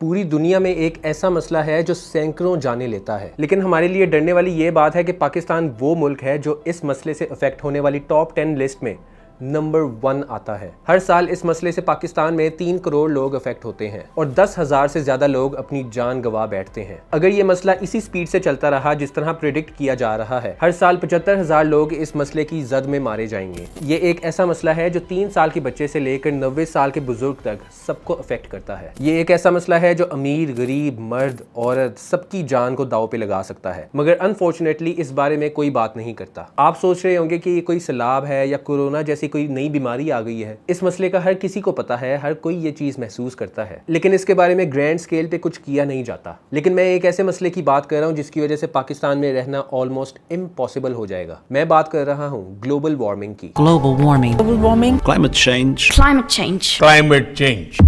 पूरी दुनिया में एक ऐसा मसला है जो सैकड़ों जाने लेता है, लेकिन हमारे लिए डरने वाली ये बात है कि पाकिस्तान वो मुल्क है जो इस मसले से अफेक्ट होने वाली टॉप 10 लिस्ट में नंबर 1 आता है। हर साल इस मसले से पाकिस्तान में 3 करोड़ लोग अफेक्ट होते हैं और 10,000 से ज्यादा लोग अपनी जान गंवा बैठते हैं। अगर ये मसला इसी स्पीड से चलता रहा जिस तरह प्रिडिक्ट किया जा रहा है, हर साल 75,000 लोग इस मसले की जद में मारे जाएंगे। ये एक ऐसा मसला है जो 3 साल के बच्चे से लेकर 90 साल के बुजुर्ग तक सबको अफेक्ट करता है। ये एक ऐसा मसला है जो अमीर, गरीब, मर्द, औरत सबकी जान को दाव पे लगा सकता है, मगर अनफॉर्चुनेटली इस बारे में कोई बात नहीं करता। आप सोच रहे होंगे कि ये कोई सैलाब है या कोरोना जैसी कोई नई बीमारी आ गई है। इस मसले का हर किसी को पता है, हर कोई ये चीज महसूस करता है, लेकिन इसके बारे में ग्रैंड स्केल पे कुछ किया नहीं जाता। लेकिन मैं एक ऐसे मसले की बात कर रहा हूँ जिसकी वजह से पाकिस्तान में रहना ऑलमोस्ट इम्पॉसिबल हो जाएगा। मैं बात कर रहा हूँ ग्लोबल वार्मिंग की। Global warming, climate change, climate change.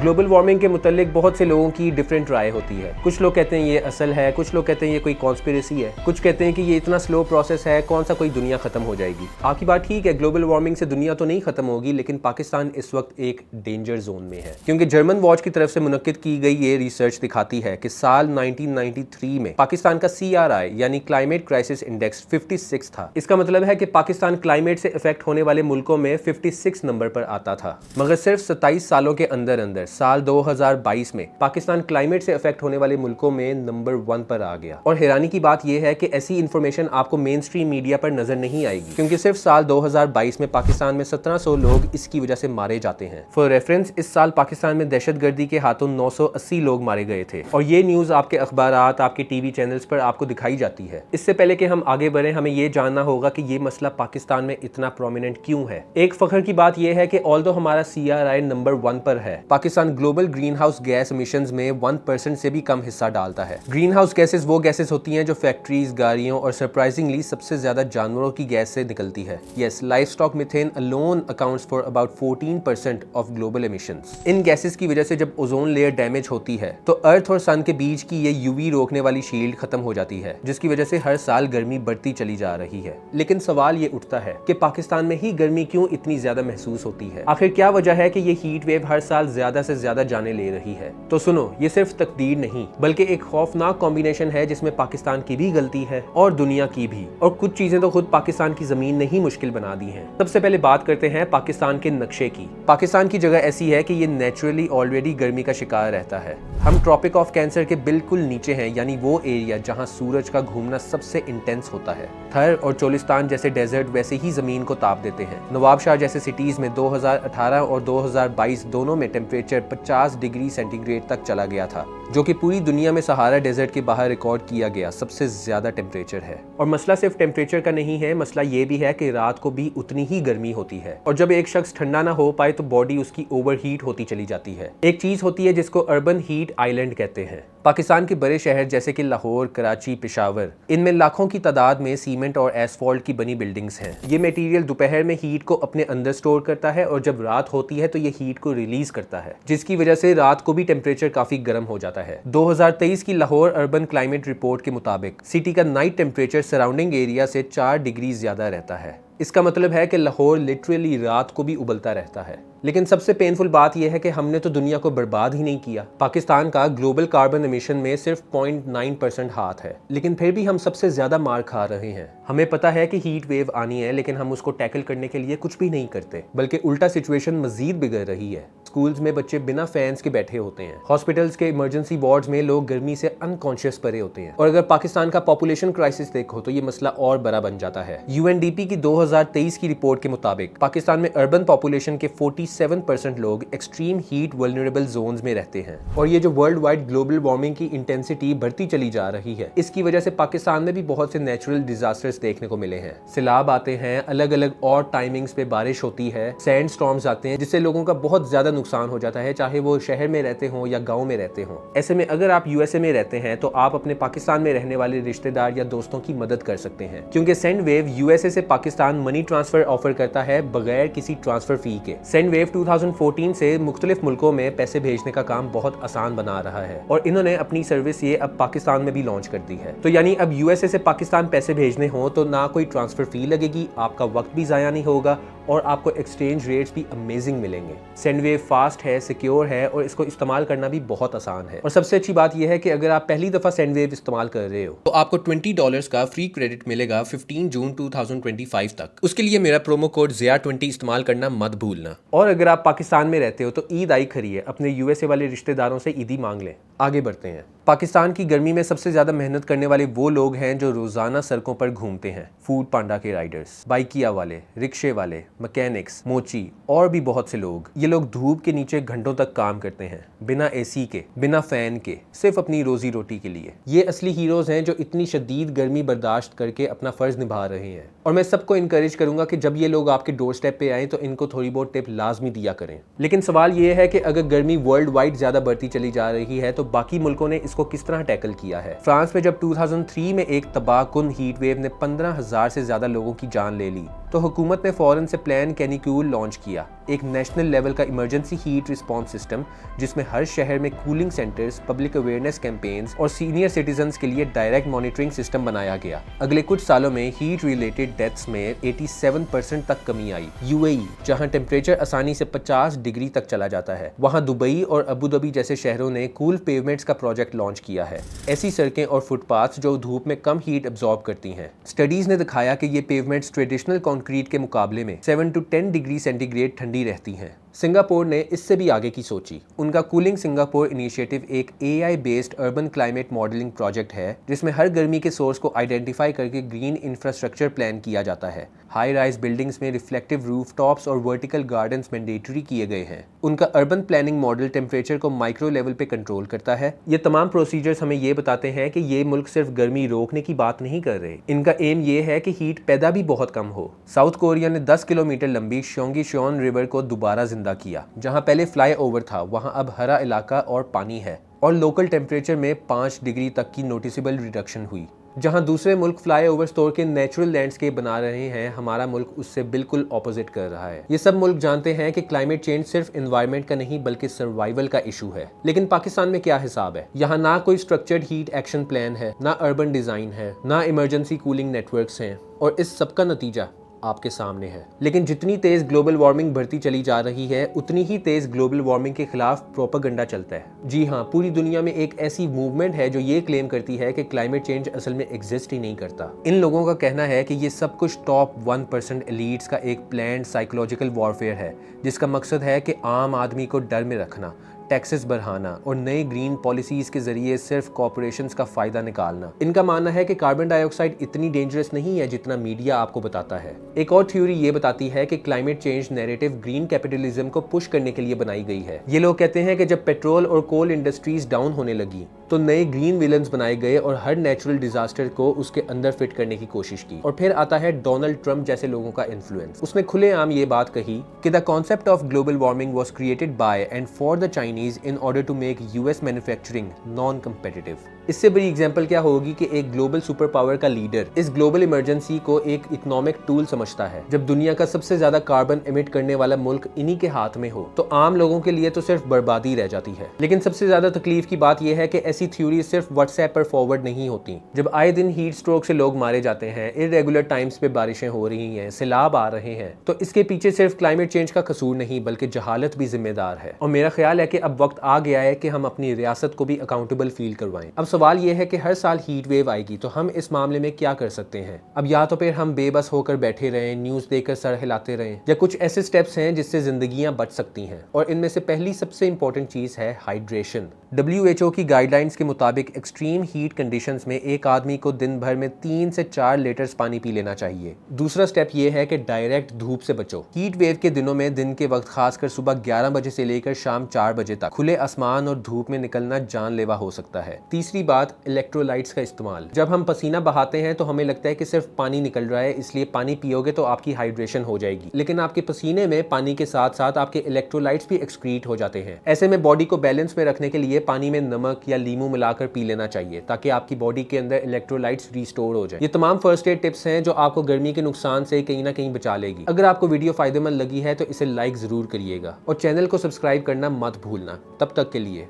Global warming के मुतालिक बहुत से लोगों की डिफरेंट राय होती है। कुछ लोग कहते हैं ये असल है, कुछ लोग कहते हैं ये कोई कॉन्स्पिरेसी है, कुछ कहते हैं कि ये इतना स्लो प्रोसेस है, कौन सा कोई दुनिया खत्म हो जाएगी। आपकी बात ठीक है, ग्लोबल वार्मिंग से दुनिया तो नहीं खत्म होगी, लेकिन पाकिस्तान इस वक्त एक डेंजर जोन में है, क्योंकि जर्मन वॉच की तरफ से मुनक्किद की गई ये रिसर्च दिखाती है कि साल 1993 में पाकिस्तान का CRI यानी क्लाइमेट क्राइसिस इंडेक्स 56 था। इसका मतलब है कि पाकिस्तान क्लाइमेट से इफेक्ट होने वाले मुल्कों में 56 नंबर पर आता था, मगर सिर्फ 27 सालों के अंदर अंदर साल 2022 में पाकिस्तान क्लाइमेट से अफेक्ट होने वाले मुल्कों में नंबर 1 पर आ गया। और हैरानी की बात यह है कि ऐसी इंफॉर्मेशन आपको मेन स्ट्रीम मीडिया पर नजर नहीं आएगी, क्योंकि सिर्फ साल 2022 में पाकिस्तान में 1700 लोग इसकी वजह से मारे जाते हैं। फॉर रेफरेंस, इस साल पाकिस्तान में दहशतगर्दी के हाथों 980 लोग मारे गए थे, और ये न्यूज आपके अखबारात, आपके टीवी चैनल्स पर आपको दिखाई जाती है। इससे पहले कि हम आगे बढ़े, हमें ये जानना होगा कि ये मसला पाकिस्तान में इतना प्रोमिनेंट क्यों है। एक फख्र की बात यह है कि ऑल्दो हमारा CRI नंबर 1 पर है, Pakistan global green house gas emissions में 1% से भी कम हिस्सा डालता है। ग्रीन हाउस गैसेस वो गैसेस होती हैं जो फैक्ट्रीज, गाड़ियों और सरप्राइजिंगली सबसे ज्यादा जानवरों की गैस से निकलती है। Yes, livestock methane alone accounts for about 14% of global emissions. In gases की वजह से जब ओजोन लेयर डैमेज होती है तो अर्थ और सन के बीच की ये UV रोकने वाली शील्ड खत्म हो जाती है, जिसकी वजह से हर साल गर्मी बढ़ती चली जा रही है। लेकिन सवाल ये उठता है कि पाकिस्तान में ही गर्मी क्यों इतनी ज्यादा महसूस होती है? आखिर क्या वजह है कि ये हीट वेव हर साल ज्यादा से ज्यादा जाने ले रही है? तो सुनो, ये सिर्फ तकदीर नहीं बल्कि एक खौफनाक कॉम्बिनेशन है जिसमें पाकिस्तान की भी गलती है और दुनिया की भी, और कुछ चीजें तो खुद पाकिस्तान की जमीन ने ही मुश्किल बना दी हैं। सबसे पहले बात करते हैं पाकिस्तान के नक्शे की। पाकिस्तान की जगह ऐसी है कि ये नेचुरली ऑलरेडी गर्मी का शिकार रहता है। हम ट्रॉपिक ऑफ कैंसर के बिल्कुल नीचे हैं, यानी वो एरिया जहां सूरज का घूमना सबसे इंटेंस होता है। थर और चोलिस्तान जैसे डेजर्ट वैसे ही जमीन को ताप देते हैं। नवाबशाह जैसे सिटीज में 2018 और 2022 दोनों में टेम्परेचर 50 डिग्री सेंटीग्रेड तक चला गया था, जो कि पूरी दुनिया में सहारा डेजर्ट के बाहर रिकॉर्ड किया गया सबसे ज्यादा टेम्परेचर है। और मसला सिर्फ टेम्परेचर का नहीं है, मसला ये भी है कि रात को भी उतनी ही गर्मी होती है, और जब एक शख्स ठंडा ना हो पाए तो बॉडी उसकी ओवरहीट होती चली जाती है। एक चीज होती है जिसको अर्बन हीट आइलैंड कहते हैं। पाकिस्तान के बड़े शहर जैसे कि लाहौर, कराची, पेशावर, इनमें लाखों की तादाद में सीमेंट और एसफॉल्ट की बनी बिल्डिंग्स हैं। ये मटेरियल दोपहर में हीट को अपने अंदर स्टोर करता है, और जब रात होती है तो ये हीट को रिलीज करता है, जिसकी वजह से रात को भी टेम्परेचर काफी गर्म हो जाता है। 2023 की लाहौर अर्बन क्लाइमेट रिपोर्ट के मुताबिक सिटी का नाइट टेम्परेचर सराउंडिंग एरिया से 4 डिग्री ज्यादा रहता है। इसका मतलब है कि लाहौर लिटरली रात को भी उबलता रहता है। लेकिन सबसे पेनफुल बात यह है कि हमने तो दुनिया को बर्बाद ही नहीं किया। पाकिस्तान का ग्लोबल कार्बन एमिशन में सिर्फ 0.9% हाथ है, लेकिन फिर भी हम सबसे ज्यादा मार खा रहे हैं। हमें पता है कि हीट वेव आनी है, लेकिन हम उसको टैकल करने के लिए कुछ भी नहीं करते, बल्कि उल्टा सिचुएशन मजीद बिगड़ रही है। स्कूल्स में बच्चे बिना फैंस के बैठे होते हैं, हॉस्पिटल्स के इमरजेंसी वार्ड्स में लोग गर्मी से अनकॉन्शियस पड़े होते हैं, और अगर पाकिस्तान का पॉपुलेशन क्राइसिस देखो तो ये मसला और बड़ा बन जाता है। UNDP की 2023 की रिपोर्ट के मुताबिक पाकिस्तान में अर्बन पॉपुलेशन के 47% लोग एक्सट्रीम हीट वल्नरेबल जोन्स में रहते हैं, और ये जो वर्ल्ड वाइड ग्लोबल वार्मिंग की इंटेंसिटी बढ़ती चली जा रही है, इसकी वजह से पाकिस्तान में भी बहुत से नेचुरल डिजास्टर्स देखने को मिले हैं। सैलाब आते हैं, अलग अलग और टाइमिंग्स पे बारिश होती है, सैंड स्टॉर्म्स आते हैं, जिससे लोगों का बहुत ज्यादा नुकसान हो जाता है, चाहे वो शहर में रहते हों या गाँव में रहते हों। ऐसे में अगर आप यूएसए में रहते हैं तो आप अपने पाकिस्तान में रहने वाले रिश्तेदार या दोस्तों की मदद कर सकते हैं, क्योंकि सेंडवेव यूएसए से पाकिस्तान मनी ट्रांसफर ऑफर करता है बगैर किसी ट्रांसफर फी के। सेंडवेव 2014 से मुख्तलिफ मुल्कों में पैसे भेजने का काम बहुत आसान बना रहा है और इन्होंने अपनी सर्विस ये अब पाकिस्तान में भी लॉन्च कर दी है। तो यानी अब यूएसए से पाकिस्तान पैसे भेजने हो तो ना कोई ट्रांसफर फी लगेगी, आपका वक्त भी ज़ाया नहीं होगा और आपको एक्सचेंज रेट्स भी अमेजिंग मिलेंगे। सेंडवेव फास्ट है, सिक्योर है और इसको इस्तेमाल करना भी बहुत आसान है। और सबसे अच्छी बात यह है कि अगर आप पहली दफ़ा सेंडवेव इस्तेमाल कर रहे हो तो आपको $20 का फ्री क्रेडिट मिलेगा 15 जून 2025 तक। उसके लिए मेरा प्रोमो कोड ZIA20 इस्तेमाल करना मत भूलना। और अगर आप पाकिस्तान में रहते हो तो ईद आई खरी है, अपने यूएसए वाले रिश्तेदारों से ईदी मांग लें। आगे बढ़ते हैं। पाकिस्तान की गर्मी में सबसे ज़्यादा मेहनत करने वाले वो लोग हैं जो रोज़ाना सड़कों पर घूमते हैं। फूड पांडा के राइडर्स, बाइकिया वाले, रिक्शे वाले, मैकेनिक्स, मोची और भी बहुत से लोग। ये लोग धूप के नीचे घंटों तक काम करते हैं, बिना एसी के, बिना फैन के, सिर्फ अपनी रोजी रोटी के लिए। ये असली हीरोज़ हैं जो इतनी शदीद गर्मी बर्दाश्त करके अपना फ़र्ज़ निभा रहे हैं। और मैं सबको इनकरेज करूँगा कि जब ये लोग आपके डोर स्टेप पे आएँ तो इनको थोड़ी बहुत टिप लाजमी दिया करें। लेकिन सवाल ये है कि अगर गर्मी वर्ल्ड वाइड ज़्यादा बढ़ती चली जा रही है तो बाकी मुल्कों ने इसको किस तरह टैकल किया है। फ्रांस में जब 2003 में एक तबाहकुन हीट वेव ने 15,000 से ज्यादा लोगों की जान ले ली तो हुकूमत ने फौरन से प्लान कैनिक्यूल लॉन्च किया, एक नेशनल लेवल का इमरजेंसी हीट रिस्पांस सिस्टम जिसमें हर शहर में cooling centres, public awareness campaigns और सीनियर सिटीजन्स के लिए डायरेक्ट मॉनिटरिंग सिस्टम बनाया गया। अगले कुछ सालों में हीट रिलेटेड डेथ्स में 87% तक कमी आई। यूएई, जहां टेम्परेचर आसानी से 50 डिग्री तक चला जाता है, वहां दुबई और अबू धाबी जैसे शहरों ने कूल पेवमेंट्स का प्रोजेक्ट लॉन्च किया है, ऐसी सड़कें और फुटपाथ्स जो धूप में कम हीट एब्जॉर्ब करती हैं। स्टडीज ने दिखाया कि ये पेवमेंट्स ट्रेडिशनल कंक्रीट के मुकाबले में 7 to 10 डिग्री सेंटीग्रेड ठंडी रहती हैं। सिंगापुर ने इससे भी आगे की सोची। उनका कूलिंग सिंगापुर इनिशिएटिव एक AI based urban climate modelling project है जिसमें हर गर्मी के सोर्स को आइडेंटिफाई करके ग्रीन इंफ्रास्ट्रक्चर प्लान किया जाता है। हाई राइज बिल्डिंग्स में रिफ्लेक्टिव रूफटॉप्स और वर्टिकल गार्डन्स मैंडेटरी किए गए हैं। उनका अर्बन प्लानिंग मॉडल टेम्परेचर को माइक्रो लेवल पे कंट्रोल करता है। ये तमाम प्रोसीजर्स हमें ये बताते हैं कि ये मुल्क सिर्फ गर्मी रोकने की बात नहीं कर रहे, इनका एम ये है कि हीट पैदा भी बहुत कम हो। साउथ कोरिया ने 10 किलोमीटर लंबी श्योंगी रिवर को दोबारा किया। जहां पहले फ्लाईओवर था वहां अब हरा इलाका और पानी है और लोकल टेम्परेचर में 5 डिग्री तक की नोटिसेबल रिडक्शन हुई। जहां दूसरे मुल्क फ्लाईओवर्स तोड़ के नेचुरल लैंडस्केप बना रहे हैं, हमारा मुल्क उससे बिल्कुल ऑपोजिट कर रहा है। ये सब मुल्क जानते हैं कि क्लाइमेट चेंज सिर्फ एनवायरनमेंट का नहीं बल्कि सर्वाइवल का इशू है। लेकिन पाकिस्तान में क्या हिसाब है? यहाँ ना कोई स्ट्रक्चर्ड हीट एक्शन प्लान है, ना अर्बन डिजाइन है, ना इमरजेंसी कूलिंग नेटवर्क्स हैं और इस सब का नतीजा आपके सामने है। लेकिन जितनी तेज ग्लोबल वार्मिंग बढ़ती चली जा रही है उतनी ही तेज ग्लोबल वार्मिंग के खिलाफ प्रोपेगेंडा चलता है। जी हाँ, पूरी दुनिया में एक ऐसी मूवमेंट है जो ये क्लेम करती है कि क्लाइमेट चेंज असल में एग्जिस्ट ही नहीं करता। इन लोगों का कहना है कि ये सब कुछ टॉप 1% एलीट्स का एक प्लान्ड साइकोलॉजिकल वॉरफेयर है जिसका मकसद है कि आम आदमी को डर में रखना, टैक्सेस बढ़ाना और नई ग्रीन पॉलिसीज के जरिए सिर्फ कॉर्पोरेशंस का फायदा निकालना। इनका मानना है कि कार्बन डाइऑक्साइड इतनी डेंजरस नहीं है जितना मीडिया आपको बताता है। एक और थ्योरी ये बताती है कि climate change narrative green capitalism को पुश करने के लिए बनाई गई है। ये लोग कहते हैं कि जब पेट्रोल और कोल इंडस्ट्रीज डाउन होने लगी तो नए ग्रीन विलन्स बनाए गए और हर नेचुरल डिजास्टर को उसके अंदर फिट करने की कोशिश की। और फिर आता है डोनाल्ड ट्रंप जैसे लोगों का इन्फ्लुएंस। उसने खुलेआम ये बात कही कि the concept of global warming was created by and for the Chinese in order to make US manufacturing non competitive. इससे बड़ी एग्जांपल क्या होगी कि एक ग्लोबल सुपर पावर का लीडर इस ग्लोबल इमरजेंसी को एक इकोनॉमिक टूल समझता है। जब दुनिया का सबसे ज्यादा कार्बन एमिट करने वाला मुल्क इन्हीं के हाथ में हो तो आम लोगों के लिए तो सिर्फ बर्बादी रह जाती है। लेकिन सबसे ज्यादा तकलीफ की बात यह है कि ऐसी थ्योरी सिर्फ व्हाट्सएप पर फॉरवर्ड नहीं होती। जब आए दिन हीट स्ट्रोक से लोग मारे जाते हैं, इरेगुलर टाइम्स पे बारिशें हो रही हैं, सैलाब आ रहे हैं, तो इसके पीछे सिर्फ क्लाइमेट चेंज का कसूर नहीं बल्कि जहालत भी जिम्मेदार है। और मेरा ख्याल है कि अब वक्त आ गया है कि हम अपनी रियासत को भी अकाउंटेबल फील करवाएं। अब सवाल यह है कि हर साल हीट वेव आएगी तो हम इस मामले में क्या कर सकते हैं? अब या तो फिर हम बेबस होकर बैठे रहें, न्यूज देखकर सर हिलाते रहें, या कुछ ऐसे स्टेप्स हैं जिससे जिंदगियां बच सकती हैं। और इनमें से पहली सबसे इंपॉर्टेंट चीज है हाइड्रेशन। WHO की गाइडलाइंस के मुताबिक एक्सट्रीम हीट कंडीशंस में एक आदमी को दिन भर में 3 से 4 लीटर्स पानी पी लेना चाहिए। दूसरा स्टेप ये है कि डायरेक्ट धूप से बचो। हीट वेव के दिनों में दिन के वक्त खासकर सुबह 11 बजे से लेकर शाम 4 बजे बजे तक खुले आसमान और धूप में निकलना जानलेवा हो सकता है। तीसरी बात, इलेक्ट्रोलाइट्स का इस्तेमाल। जब हम पसीना बहाते हैं तो हमें लगता है कि सिर्फ पानी निकल रहा है, इसलिए पानी पियोगे तो आपकी हाइड्रेशन हो जाएगी, लेकिन आपके पसीने में पानी के साथ साथ आपके इलेक्ट्रोलाइट्स भी एक्सक्रीट हो जाते हैं। ऐसे में बॉडी को बैलेंस में रखने के लिए पानी में नमक या लीमू मिलाकर पी लेना चाहिए, ताकि आपकी बॉडी के अंदर इलेक्ट्रोलाइट्स रिस्टोर हो जाए। ये तमाम फर्स्ट एड टिप्स हैं जो आपको गर्मी के नुकसान से कहीं ना कहीं बचा लेगी। अगर आपको वीडियो फायदेमंद लगी है तो इसे लाइक जरूर करिएगा और चैनल को सब्सक्राइब करना मत भूलना। तब तक के लिए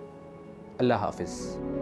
अल्लाह हाफिज।